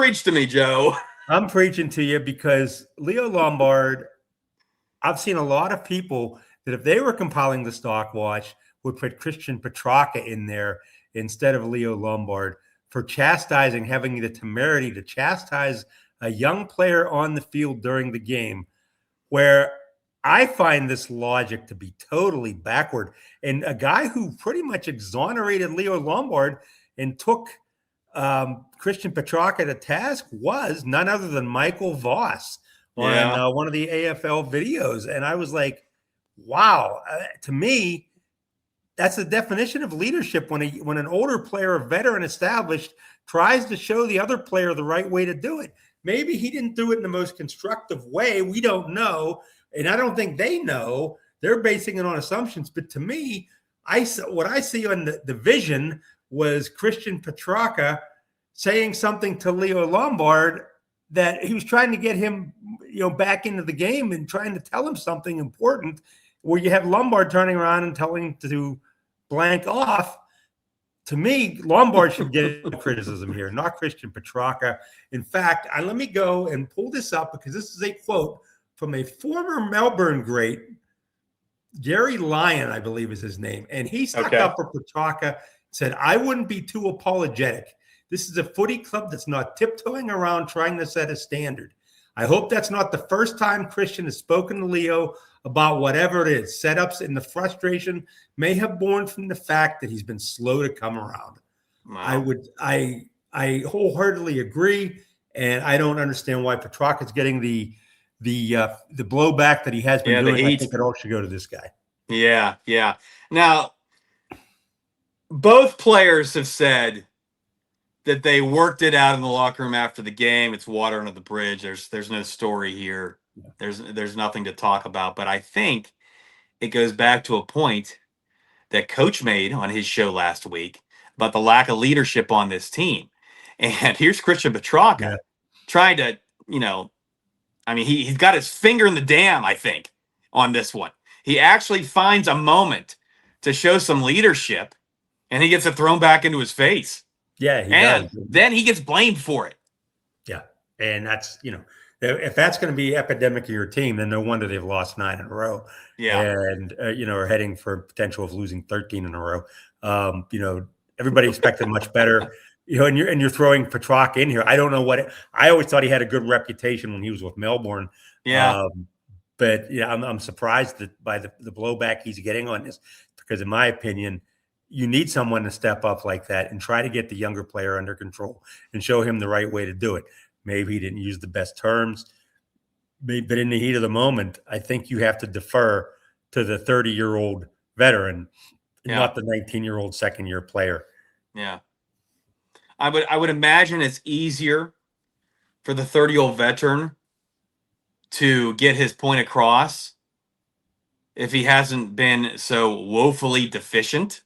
Preach to me, Joe. I'm preaching to you because Leo Lombard, I've seen a lot of people that if they were compiling the stock watch would put Christian Petracca in there instead of Leo Lombard for chastising, having the temerity to chastise a young player on the field during the game, where I find this logic to be totally backward. And a guy who pretty much exonerated Leo Lombard and took Christian Petracca to task was none other than Michael Voss on one of the AFL videos. And I was like, wow, to me, that's the definition of leadership when an older player, a veteran established, tries to show the other player the right way to do it. Maybe he didn't do it in the most constructive way. We don't know. And I don't think they know. They're basing it on assumptions. But to me, what I see on the vision was Christian Petracca saying something to Leo Lombard that he was trying to get him, back into the game and trying to tell him something important, where you have Lombard turning around and telling him to blank off. To me, Lombard should get criticism here, not Christian Petracca. In fact, let me go and pull this up because this is a quote from a former Melbourne great, Gary Lyon, I believe is his name. And he stuck up for Petracca, said, I wouldn't be too apologetic. This is a footy club that's not tiptoeing around trying to set a standard. I hope that's not the first time Christian has spoken to Leo about whatever it is. Setups and the frustration may have born from the fact that he's been slow to come around. Wow. I wholeheartedly agree, and I don't understand why Petracca's getting the blowback that he has been doing. I think it all should go to this guy. Yeah. Now, both players have said that they worked it out in the locker room after the game. It's water under the bridge. There's no story here. There's nothing to talk about. But I think it goes back to a point that Coach made on his show last week about the lack of leadership on this team. And here's Christian Petracca trying to, he's got his finger in the dam, I think, on this one. He actually finds a moment to show some leadership, and he gets it thrown back into his face. Yeah, he does. Then he gets blamed for it. Yeah, and that's, if that's going to be epidemic of your team, then no wonder they've lost 9 in a row. Yeah, and are heading for potential of losing 13 in a row. Everybody expected much better. And you're throwing Petracca in here. I don't know I always thought he had a good reputation when he was with Melbourne. Yeah, but I'm surprised by the blowback he's getting on this, because in my opinion, you need someone to step up like that and try to get the younger player under control and show him the right way to do it. Maybe he didn't use the best terms, but in the heat of the moment, I think you have to defer to the 30-year-old veteran, not the 19-year-old second-year player. Yeah. I would imagine it's easier for the 30-year-old veteran to get his point across if he hasn't been so woefully deficient